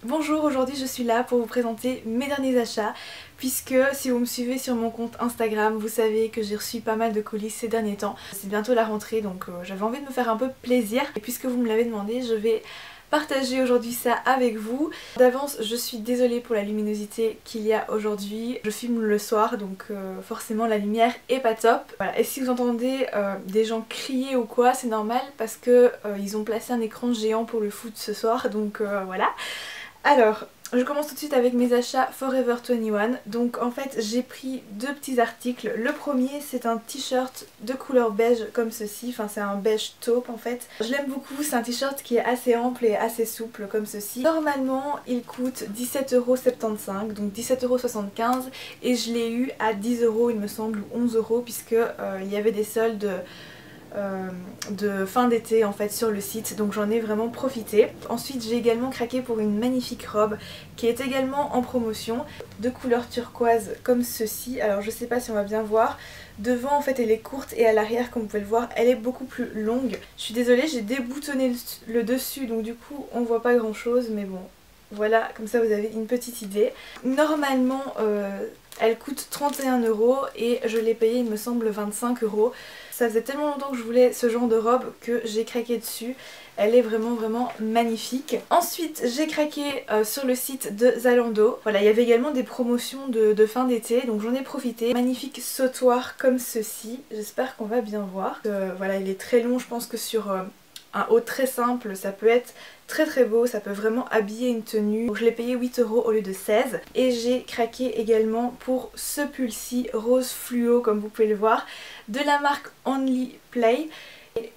Bonjour, aujourd'hui je suis là pour vous présenter mes derniers achats puisque si vous me suivez sur mon compte Instagram, vous savez que j'ai reçu pas mal de colis ces derniers temps. C'est bientôt la rentrée donc j'avais envie de me faire un peu plaisir et puisque vous me l'avez demandé, je vais partager aujourd'hui ça avec vous. D'avance, je suis désolée pour la luminosité qu'il y a aujourd'hui. Je filme le soir donc forcément la lumière est pas top. Voilà. Et si vous entendez des gens crier ou quoi, c'est normal parce que ils ont placé un écran géant pour le foot ce soir donc voilà. Alors, je commence tout de suite avec mes achats Forever 21. Donc en fait j'ai pris deux petits articles. Le premier c'est un t-shirt de couleur beige comme ceci, enfin c'est un beige taupe en fait. Je l'aime beaucoup, c'est un t-shirt qui est assez ample et assez souple comme ceci. Normalement il coûte 17,75€, donc 17,75€ et je l'ai eu à 10€ il me semble ou 11€ puisque il y avait des soldes de fin d'été en fait sur le site, donc j'en ai vraiment profité. Ensuite j'ai également craqué pour une magnifique robe qui est également en promotion de couleur turquoise comme ceci. Alors je sais pas si on va bien voir, devant en fait elle est courte et à l'arrière comme vous pouvez le voir elle est beaucoup plus longue. Je suis désolée, j'ai déboutonné le dessus donc du coup on voit pas grand chose mais bon voilà, comme ça vous avez une petite idée. Normalement elle coûte 31€ et je l'ai payée il me semble 25€. Ça faisait tellement longtemps que je voulais ce genre de robe que j'ai craqué dessus. Elle est vraiment magnifique. Ensuite j'ai craqué sur le site de Zalando. Voilà, il y avait également des promotions de fin d'été donc j'en ai profité. Magnifique sautoir comme ceci, j'espère qu'on va bien voir. Voilà, il est très long, je pense que sur un haut très simple ça peut être très beau, ça peut vraiment habiller une tenue. Donc je l'ai payé 8€ au lieu de 16. Et j'ai craqué également pour ce pull-ci rose fluo comme vous pouvez le voir de la marque Only Play.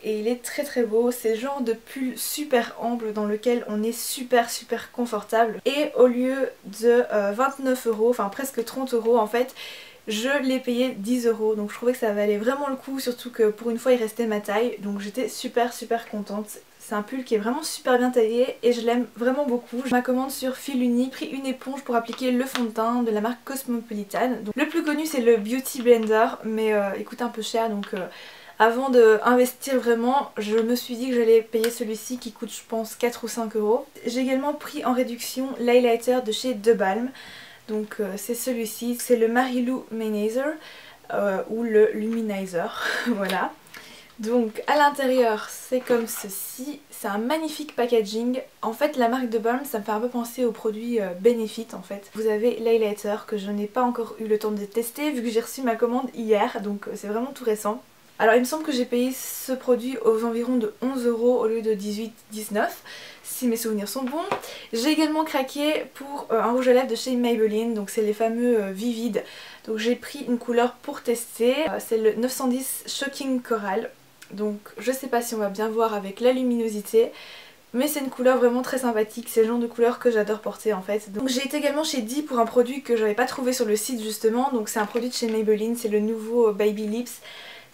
Et il est très beau, c'est le genre de pull super ample dans lequel on est super confortable. Et au lieu de 29€, enfin presque 30€ en fait, je l'ai payé 10€, donc je trouvais que ça valait vraiment le coup, surtout que pour une fois il restait ma taille, donc j'étais super contente. C'est un pull qui est vraiment super bien taillé et je l'aime vraiment beaucoup. Je ma commande sur fil unique, pris une éponge pour appliquer le fond de teint de la marque Cosmopolitan. Donc, le plus connu c'est le Beauty Blender, mais il coûte un peu cher donc avant d'investir vraiment, je me suis dit que j'allais payer celui-ci qui coûte je pense 4 ou 5€. J'ai également pris en réduction l'highlighter de chez De Balm. Donc c'est celui-ci, c'est le Marilou Manizer ou le Luminizer, voilà. Donc à l'intérieur c'est comme ceci, c'est un magnifique packaging. En fait la marque De Balm ça me fait un peu penser aux produits Benefit en fait. Vous avez l'highlighter que je n'ai pas encore eu le temps de tester vu que j'ai reçu ma commande hier, donc c'est vraiment tout récent. Alors il me semble que j'ai payé ce produit aux environs de 11€ au lieu de 18-19 si mes souvenirs sont bons. J'ai également craqué pour un rouge à lèvres de chez Maybelline, donc c'est les fameux Vivid. Donc j'ai pris une couleur pour tester, c'est le 910 Shocking Coral. Donc je sais pas si on va bien voir avec la luminosité, mais c'est une couleur vraiment très sympathique, c'est le genre de couleur que j'adore porter en fait. Donc j'ai été également chez Di pour un produit que j'avais pas trouvé sur le site justement, donc c'est un produit de chez Maybelline, c'est le nouveau Baby Lips.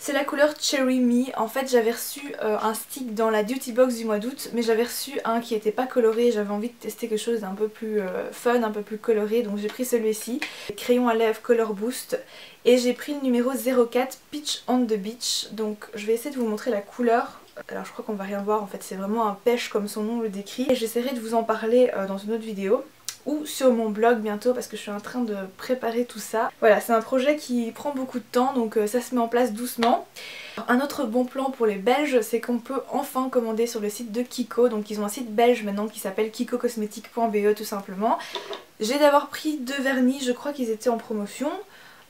C'est la couleur Cherry Me. En fait j'avais reçu un stick dans la Duty Box du mois d'août, mais j'avais reçu un qui était pas coloré, j'avais envie de tester quelque chose d'un peu plus fun, un peu plus coloré, donc j'ai pris celui-ci, crayon à lèvres Color Boost, et j'ai pris le numéro 04 Peach on the Beach. Donc je vais essayer de vous montrer la couleur. Alors je crois qu'on va rien voir en fait, c'est vraiment un pêche comme son nom le décrit, et j'essaierai de vous en parler dans une autre vidéo ou sur mon blog bientôt parce que je suis en train de préparer tout ça. Voilà, c'est un projet qui prend beaucoup de temps donc ça se met en place doucement. Alors, un autre bon plan pour les Belges, c'est qu'on peut enfin commander sur le site de Kiko. Donc ils ont un site belge maintenant qui s'appelle kikocosmetic.be tout simplement. J'ai d'abord pris deux vernis, je crois qu'ils étaient en promotion.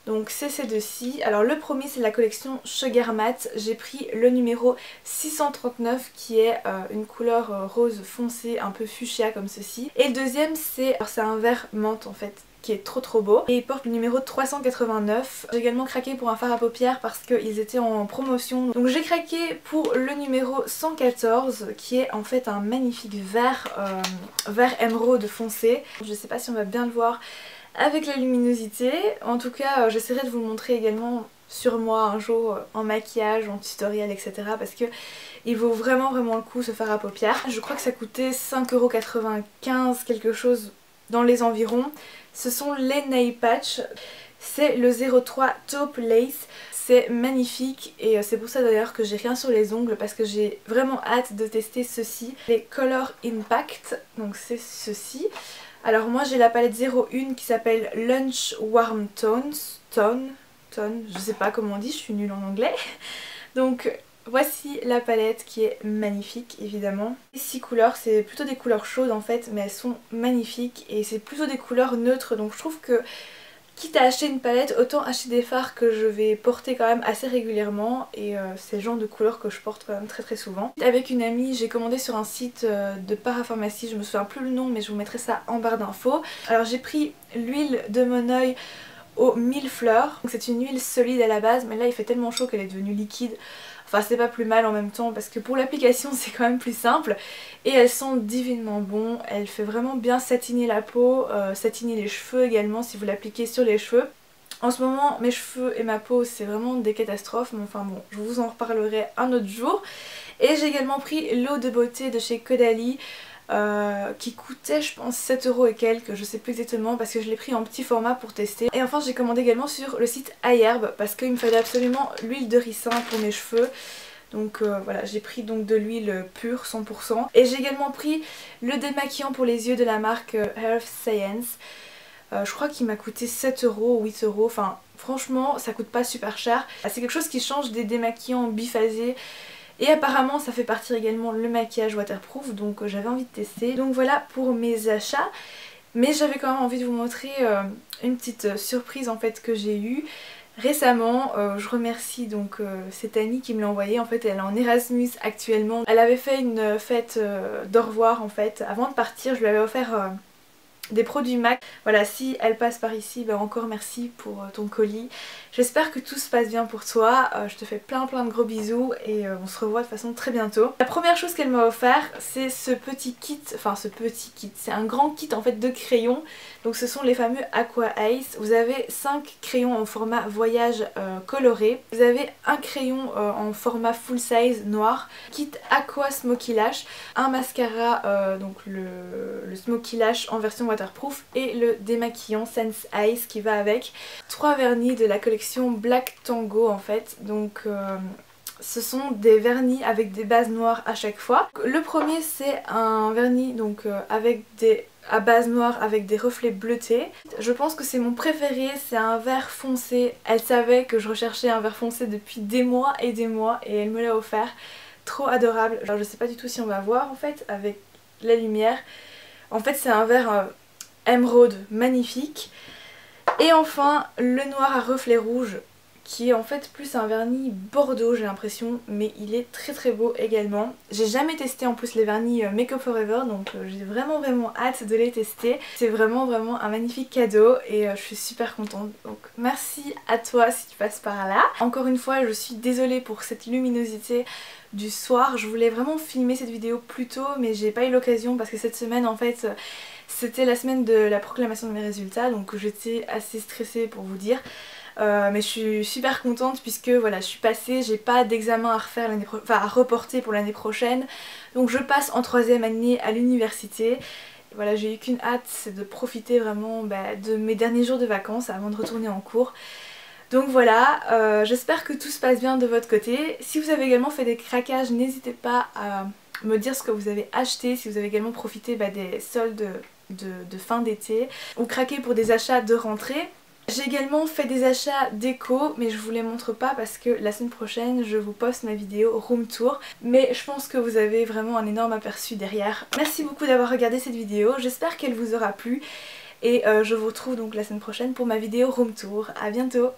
Donc c'est ces deux-ci. Alors le premier c'est la collection Sugar Matte. J'ai pris le numéro 639 qui est une couleur rose foncé un peu fuchsia comme ceci. Et le deuxième c'est un vert menthe en fait qui est trop beau. Et il porte le numéro 389. J'ai également craqué pour un fard à paupières parce qu'ils étaient en promotion. Donc j'ai craqué pour le numéro 114 qui est en fait un magnifique vert émeraude foncé. Je sais pas si on va bien le voir avec la luminosité. En tout cas j'essaierai de vous le montrer également sur moi un jour en maquillage, en tutoriel etc. parce que il vaut vraiment le coup ce fard à paupières. Je crois que ça coûtait 5,95€ quelque chose dans les environs. Ce sont les nail patch. C'est le 03 Taupe Lace. C'est magnifique et c'est pour ça d'ailleurs que j'ai rien sur les ongles parce que j'ai vraiment hâte de tester ceci. Les Color Impact, donc c'est ceci. Alors moi j'ai la palette 01 qui s'appelle Lunch Warm Tones, je sais pas comment on dit, je suis nulle en anglais. Donc voici la palette qui est magnifique évidemment. Les 6 couleurs, c'est plutôt des couleurs chaudes en fait, mais elles sont magnifiques et c'est plutôt des couleurs neutres, donc je trouve que quitte à acheter une palette, autant acheter des fards que je vais porter quand même assez régulièrement et c'est le genre de couleurs que je porte quand même très souvent. Avec une amie, j'ai commandé sur un site de parapharmacie, je me souviens plus le nom mais je vous mettrai ça en barre d'infos. Alors j'ai pris l'huile de mon oeil aux 1000 fleurs, c'est une huile solide à la base mais là il fait tellement chaud qu'elle est devenue liquide. Enfin c'est pas plus mal en même temps parce que pour l'application c'est quand même plus simple. Et elles sont divinement bon, elle fait vraiment bien satiner la peau, satiner les cheveux également si vous l'appliquez sur les cheveux. En ce moment mes cheveux et ma peau c'est vraiment des catastrophes mais enfin bon je vous en reparlerai un autre jour. Et j'ai également pris l'eau de beauté de chez Caudalie. Qui coûtait je pense 7 € et quelques, je sais plus exactement parce que je l'ai pris en petit format pour tester. Et enfin j'ai commandé également sur le site iHerb parce qu'il me fallait absolument l'huile de ricin pour mes cheveux. Donc voilà, j'ai pris donc de l'huile pure 100%. Et j'ai également pris le démaquillant pour les yeux de la marque Health Science. Je crois qu'il m'a coûté 7 € ou 8 €, enfin franchement ça coûte pas super cher. C'est quelque chose qui change des démaquillants biphasés. Et apparemment ça fait partir également le maquillage waterproof, donc j'avais envie de tester. Donc voilà pour mes achats. Mais j'avais quand même envie de vous montrer une petite surprise en fait que j'ai eue récemment. Je remercie donc cette amie qui me l'a envoyé. En fait elle est en Erasmus actuellement. Elle avait fait une fête d'au revoir en fait. Avant de partir je lui avais offert des produits MAC. Voilà, si elle passe par ici, ben encore merci pour ton colis. J'espère que tout se passe bien pour toi. Je te fais plein de gros bisous et on se revoit de façon très bientôt. La première chose qu'elle m'a offert, c'est ce petit kit, c'est un grand kit en fait de crayons. Donc ce sont les fameux Aqua Ace. Vous avez 5 crayons en format voyage coloré. Vous avez un crayon en format full size noir. Kit Aqua Smoky Lash. Un mascara, donc le Smoky Lash en version waterproof et le démaquillant Sense Ice qui va avec. 3 vernis de la collection Black Tango en fait. Donc ce sont des vernis avec des bases noires à chaque fois. Le premier c'est un vernis donc à base noire avec des reflets bleutés. Je pense que c'est mon préféré, c'est un vert foncé. Elle savait que je recherchais un vert foncé depuis des mois et elle me l'a offert. Trop adorable. Alors je sais pas du tout si on va voir en fait avec la lumière. En fait c'est un vert émeraude magnifique. Et enfin le noir à reflets rouges qui est en fait plus un vernis bordeaux j'ai l'impression, mais il est très beau également. J'ai jamais testé en plus les vernis Make Up For Ever, donc j'ai vraiment hâte de les tester. C'est vraiment un magnifique cadeau et je suis super contente. Donc merci à toi si tu passes par là. Encore une fois je suis désolée pour cette luminosité du soir. Je voulais vraiment filmer cette vidéo plus tôt mais j'ai pas eu l'occasion parce que cette semaine en fait c'était la semaine de la proclamation de mes résultats, donc j'étais assez stressée pour vous dire. Mais je suis super contente puisque voilà je suis passée, j'ai pas d'examen à refaire à reporter pour l'année prochaine. Donc je passe en 3e année à l'université. Voilà, j'ai eu qu'une hâte, c'est de profiter vraiment de mes derniers jours de vacances avant de retourner en cours. Donc voilà, j'espère que tout se passe bien de votre côté. Si vous avez également fait des craquages, n'hésitez pas à me dire ce que vous avez acheté, si vous avez également profité des soldes de fin d'été ou craqué pour des achats de rentrée. J'ai également fait des achats déco mais je vous les montre pas parce que la semaine prochaine je vous poste ma vidéo room tour, mais je pense que vous avez vraiment un énorme aperçu derrière. Merci beaucoup d'avoir regardé cette vidéo, j'espère qu'elle vous aura plu et je vous retrouve donc la semaine prochaine pour ma vidéo room tour. À bientôt.